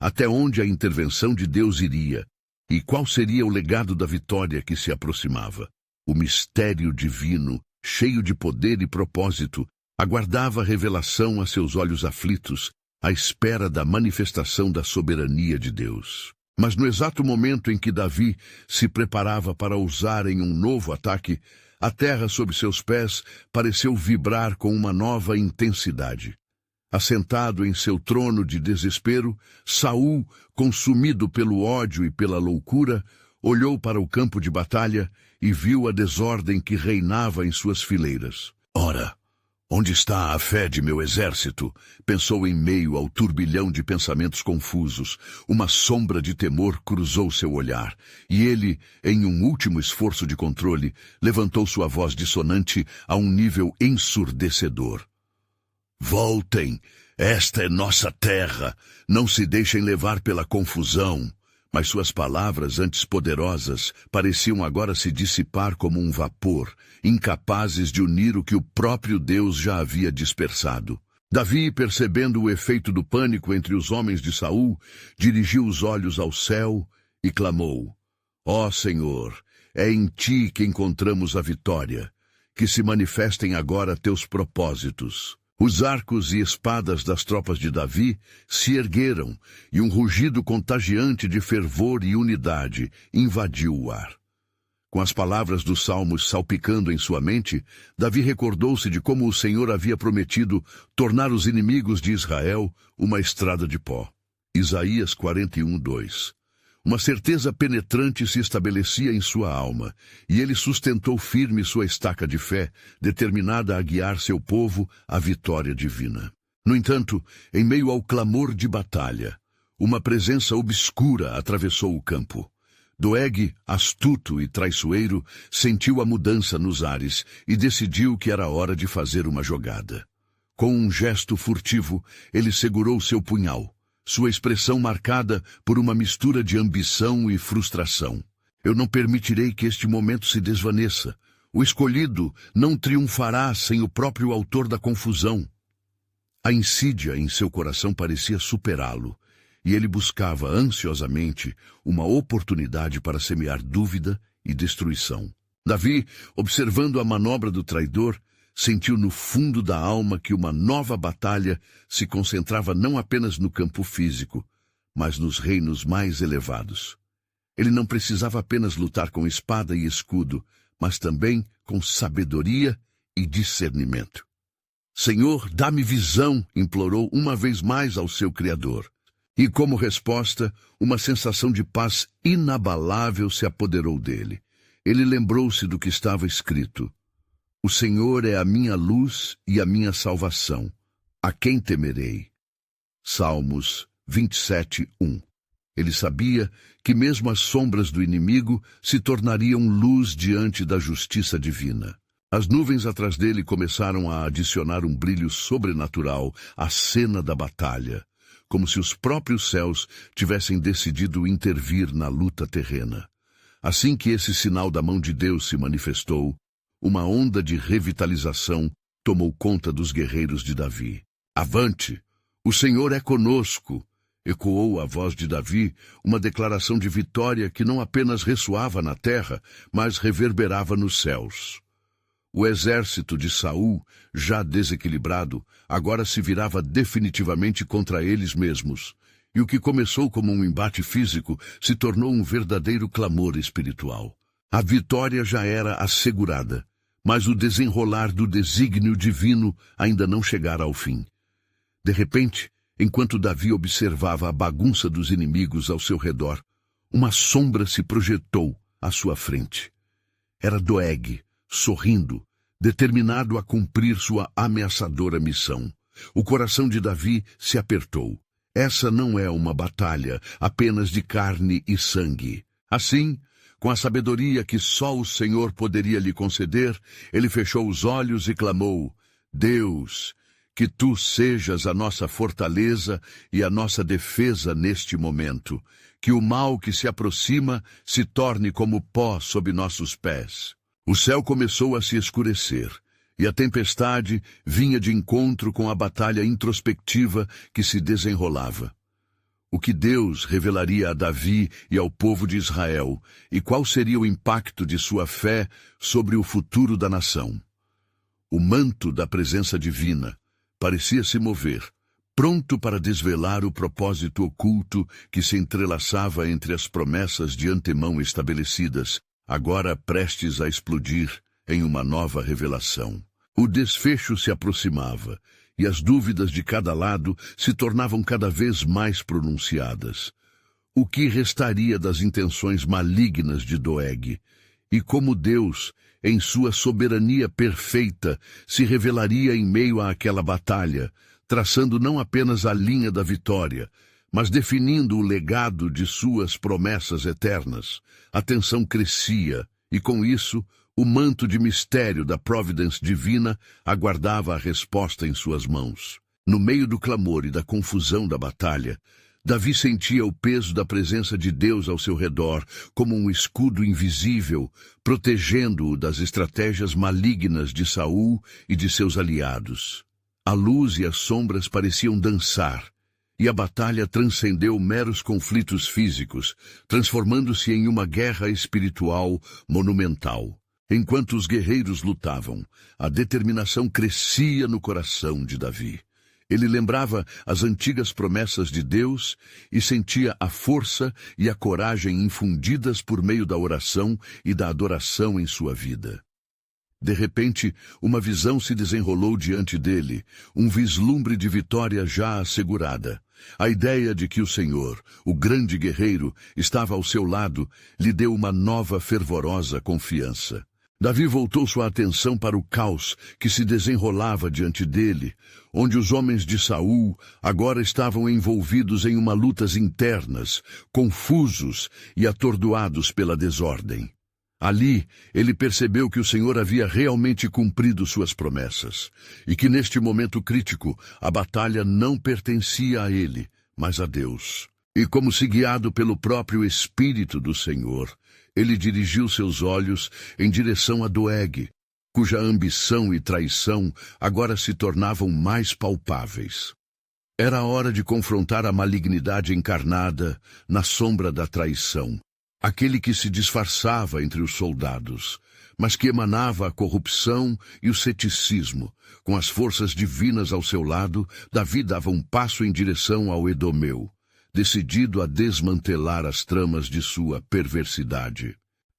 [SPEAKER 1] Até onde a intervenção de Deus iria? E qual seria o legado da vitória que se aproximava? O mistério divino, cheio de poder e propósito, aguardava revelação a seus olhos aflitos, à espera da manifestação da soberania de Deus. Mas no exato momento em que Davi se preparava para ousar em um novo ataque, a terra sob seus pés pareceu vibrar com uma nova intensidade. Assentado em seu trono de desespero, Saul, consumido pelo ódio e pela loucura, olhou para o campo de batalha e viu a desordem que reinava em suas fileiras. Ora, onde está a fé de meu exército? Pensou em meio ao turbilhão de pensamentos confusos. Uma sombra de temor cruzou seu olhar, e ele, em um último esforço de controle, levantou sua voz dissonante a um nível ensurdecedor. Voltem! Esta é nossa terra! Não se deixem levar pela confusão! Mas suas palavras, antes poderosas, pareciam agora se dissipar como um vapor, incapazes de unir o que o próprio Deus já havia dispersado. Davi, percebendo o efeito do pânico entre os homens de Saul, dirigiu os olhos ao céu e clamou: Ó Senhor, é em ti que encontramos a vitória. Que se manifestem agora teus propósitos. Os arcos e espadas das tropas de Davi se ergueram, e um rugido contagiante de fervor e unidade invadiu o ar. Com as palavras dos salmos salpicando em sua mente, Davi recordou-se de como o Senhor havia prometido tornar os inimigos de Israel uma estrada de pó. Isaías 41:2. Uma certeza penetrante se estabelecia em sua alma, e ele sustentou firme sua estaca de fé, determinada a guiar seu povo à vitória divina. No entanto, em meio ao clamor de batalha, uma presença obscura atravessou o campo. Doeg, astuto e traiçoeiro, sentiu a mudança nos ares e decidiu que era hora de fazer uma jogada. Com um gesto furtivo, ele segurou seu punhal, sua expressão marcada por uma mistura de ambição e frustração. Eu não permitirei que este momento se desvaneça. O escolhido não triunfará sem o próprio autor da confusão. A insídia em seu coração parecia superá-lo, e ele buscava ansiosamente uma oportunidade para semear dúvida e destruição. Davi, observando a manobra do traidor, sentiu no fundo da alma que uma nova batalha se concentrava não apenas no campo físico, mas nos reinos mais elevados. Ele não precisava apenas lutar com espada e escudo, mas também com sabedoria e discernimento. Senhor, dá-me visão, implorou uma vez mais ao seu Criador. E como resposta, uma sensação de paz inabalável se apoderou dele. Ele lembrou-se do que estava escrito: O Senhor é a minha luz e a minha salvação. A quem temerei? Salmos 27:1. Ele sabia que mesmo as sombras do inimigo se tornariam luz diante da justiça divina. As nuvens atrás dele começaram a adicionar um brilho sobrenatural à cena da batalha, como se os próprios céus tivessem decidido intervir na luta terrena. Assim que esse sinal da mão de Deus se manifestou, uma onda de revitalização tomou conta dos guerreiros de Davi. Avante! O Senhor é conosco! Ecoou a voz de Davi, uma declaração de vitória que não apenas ressoava na terra, mas reverberava nos céus. O exército de Saul, já desequilibrado, agora se virava definitivamente contra eles mesmos, e o que começou como um embate físico se tornou um verdadeiro clamor espiritual. A vitória já era assegurada, mas o desenrolar do desígnio divino ainda não chegara ao fim. De repente, enquanto Davi observava a bagunça dos inimigos ao seu redor, uma sombra se projetou à sua frente. Era Doeg, sorrindo, determinado a cumprir sua ameaçadora missão. O coração de Davi se apertou. Essa não é uma batalha apenas de carne e sangue. Assim, com a sabedoria que só o Senhor poderia lhe conceder, ele fechou os olhos e clamou: Deus, que Tu sejas a nossa fortaleza e a nossa defesa neste momento. Que o mal que se aproxima se torne como pó sob nossos pés. O céu começou a se escurecer, e a tempestade vinha de encontro com a batalha introspectiva que se desenrolava. O que Deus revelaria a Davi e ao povo de Israel, e qual seria o impacto de sua fé sobre o futuro da nação? O manto da presença divina parecia se mover, pronto para desvelar o propósito oculto que se entrelaçava entre as promessas de antemão estabelecidas, agora prestes a explodir em uma nova revelação. O desfecho se aproximava, e as dúvidas de cada lado se tornavam cada vez mais pronunciadas. O que restaria das intenções malignas de Doeg? E como Deus, em sua soberania perfeita, se revelaria em meio àquela batalha, traçando não apenas a linha da vitória, mas definindo o legado de suas promessas eternas. A tensão crescia, e com isso, o manto de mistério da providência divina aguardava a resposta em suas mãos. No meio do clamor e da confusão da batalha, Davi sentia o peso da presença de Deus ao seu redor, como um escudo invisível, protegendo-o das estratégias malignas de Saul e de seus aliados. A luz e as sombras pareciam dançar, e a batalha transcendeu meros conflitos físicos, transformando-se em uma guerra espiritual monumental. Enquanto os guerreiros lutavam, a determinação crescia no coração de Davi. Ele lembrava as antigas promessas de Deus e sentia a força e a coragem infundidas por meio da oração e da adoração em sua vida. De repente, uma visão se desenrolou diante dele, um vislumbre de vitória já assegurada. A ideia de que o Senhor, o grande guerreiro, estava ao seu lado, lhe deu uma nova fervorosa confiança. Davi voltou sua atenção para o caos que se desenrolava diante dele, onde os homens de Saul agora estavam envolvidos em uma lutas internas, confusos e atordoados pela desordem. Ali, ele percebeu que o Senhor havia realmente cumprido suas promessas, e que neste momento crítico, a batalha não pertencia a ele, mas a Deus. E como se guiado pelo próprio Espírito do Senhor, ele dirigiu seus olhos em direção a Doeg, cuja ambição e traição agora se tornavam mais palpáveis. Era a hora de confrontar a malignidade encarnada na sombra da traição, aquele que se disfarçava entre os soldados, mas que emanava a corrupção e o ceticismo. Com as forças divinas ao seu lado, Davi dava um passo em direção ao Edomeu, decidido a desmantelar as tramas de sua perversidade.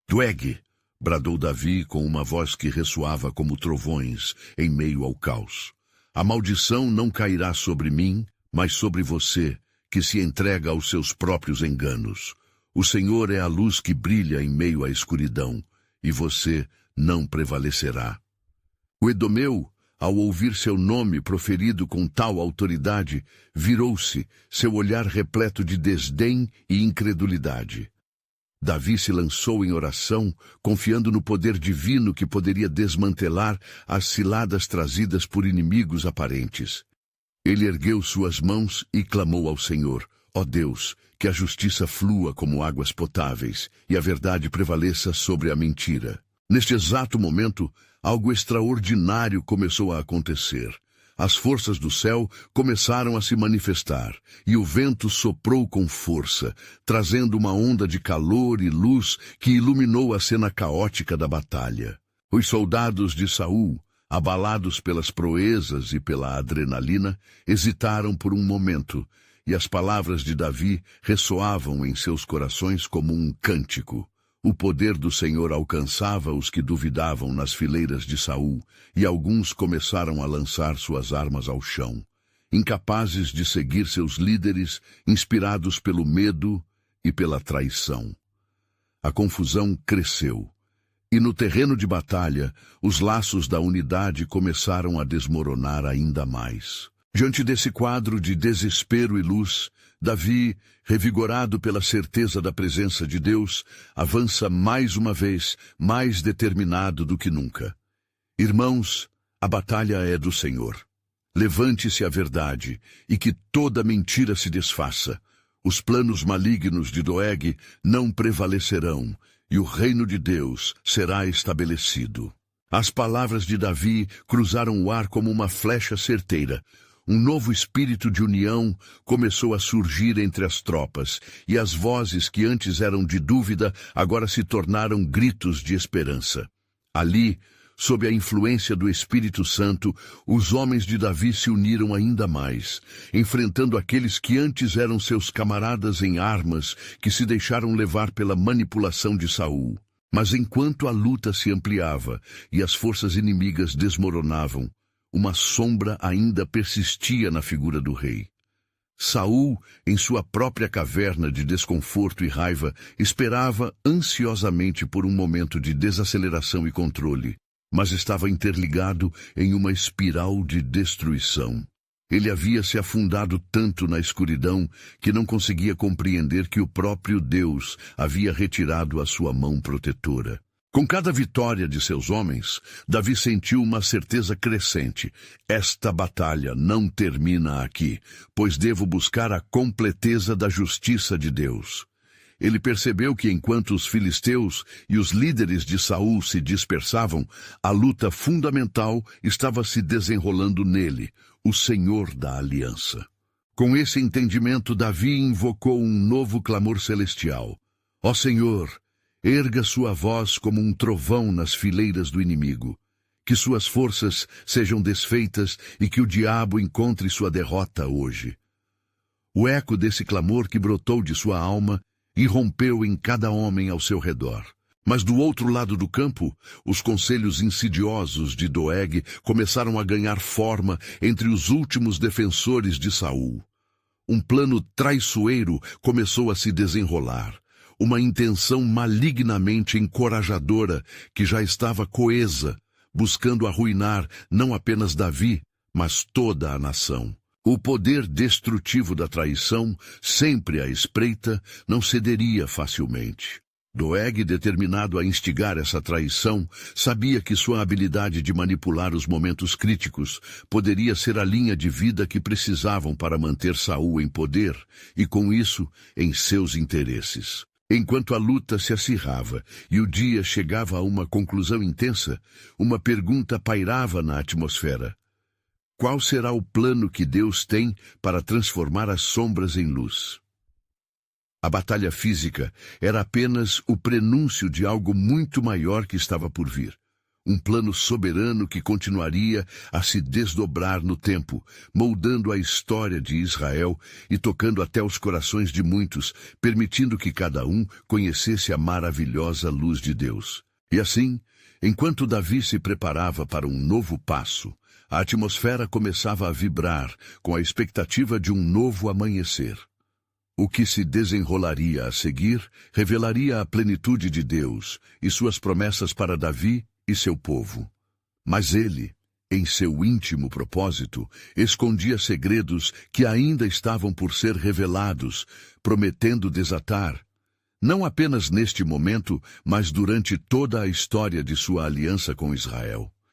[SPEAKER 1] Doeg! Bradou Davi com uma voz que ressoava como trovões em meio ao caos. A maldição não cairá sobre mim, mas sobre você, que se entrega aos seus próprios enganos. O Senhor é a luz que brilha em meio à escuridão, e você não prevalecerá. O Edomeu, ao ouvir seu nome proferido com tal autoridade, virou-se, seu olhar repleto de desdém e incredulidade. Davi se lançou em oração, confiando no poder divino que poderia desmantelar as ciladas trazidas por inimigos aparentes. Ele ergueu suas mãos e clamou ao Senhor: ó Deus, que a justiça flua como águas potáveis e a verdade prevaleça sobre a mentira. Neste exato momento, algo extraordinário começou a acontecer. As forças do céu começaram a se manifestar, e o vento soprou com força, trazendo uma onda de calor e luz que iluminou a cena caótica da batalha. Os soldados de Saul, abalados pelas proezas e pela adrenalina, hesitaram por um momento, e as palavras de Davi ressoavam em seus corações como um cântico. O poder do Senhor alcançava os que duvidavam nas fileiras de Saul, e alguns começaram a lançar suas armas ao chão, incapazes de seguir seus líderes, inspirados pelo medo e pela traição. A confusão cresceu, e no terreno de batalha, os laços da unidade começaram a desmoronar ainda mais. Diante desse quadro de desespero e luz, Davi, revigorado pela certeza da presença de Deus, avança mais uma vez, mais determinado do que nunca. Irmãos, a batalha é do Senhor. Levante-se a verdade, e que toda mentira se desfaça. Os planos malignos de Doeg não prevalecerão, e o reino de Deus será estabelecido. As palavras de Davi cruzaram o ar como uma flecha certeira. Um novo espírito de união começou a surgir entre as tropas, e as vozes que antes eram de dúvida agora se tornaram gritos de esperança. Ali, sob a influência do Espírito Santo, os homens de Davi se uniram ainda mais, enfrentando aqueles que antes eram seus camaradas em armas, que se deixaram levar pela manipulação de Saul. Mas enquanto a luta se ampliava e as forças inimigas desmoronavam, uma sombra ainda persistia na figura do rei. Saul, em sua própria caverna de desconforto e raiva, esperava ansiosamente por um momento de desaceleração e controle, mas estava interligado em uma espiral de destruição. Ele havia se afundado tanto na escuridão que não conseguia compreender que o próprio Deus havia retirado a sua mão protetora. Com cada vitória de seus homens, Davi sentiu uma certeza crescente. Esta batalha não termina aqui, pois devo buscar a completeza da justiça de Deus. Ele percebeu que enquanto os filisteus e os líderes de Saul se dispersavam, a luta fundamental estava se desenrolando nele, o Senhor da Aliança. Com esse entendimento, Davi invocou um novo clamor celestial. Ó Senhor, erga sua voz como um trovão nas fileiras do inimigo. Que suas forças sejam desfeitas e que o diabo encontre sua derrota hoje. O eco desse clamor que brotou de sua alma irrompeu em cada homem ao seu redor. Mas do outro lado do campo, os conselhos insidiosos de Doeg começaram a ganhar forma entre os últimos defensores de Saul. Um plano traiçoeiro começou a se desenrolar. uma intenção malignamente encorajadora que já estava coesa, buscando arruinar não apenas Davi, mas toda a nação. O poder destrutivo da traição, sempre à espreita, não cederia facilmente. Doeg, determinado a instigar essa traição, sabia que sua habilidade de manipular os momentos críticos poderia ser a linha de vida que precisavam para manter Saul em poder, e com isso, em seus interesses. Enquanto a luta se acirrava e o dia chegava a uma conclusão intensa, uma pergunta pairava na atmosfera. Qual será o plano que Deus tem para transformar as sombras em luz? A batalha física era apenas o prenúncio de algo muito maior que estava por vir. Um plano soberano que continuaria a se desdobrar no tempo, moldando a história de Israel e tocando até os corações de muitos, permitindo que cada um conhecesse a maravilhosa luz de Deus. E assim, enquanto Davi se preparava para um novo passo, a atmosfera começava a vibrar com a expectativa de um novo amanhecer. O que se desenrolaria a seguir revelaria a plenitude de Deus e suas promessas para Davi e seu povo. Mas ele, em seu íntimo propósito, escondia segredos que ainda estavam por ser revelados, prometendo desatar, não apenas neste momento, mas durante toda a história de sua aliança com Israel.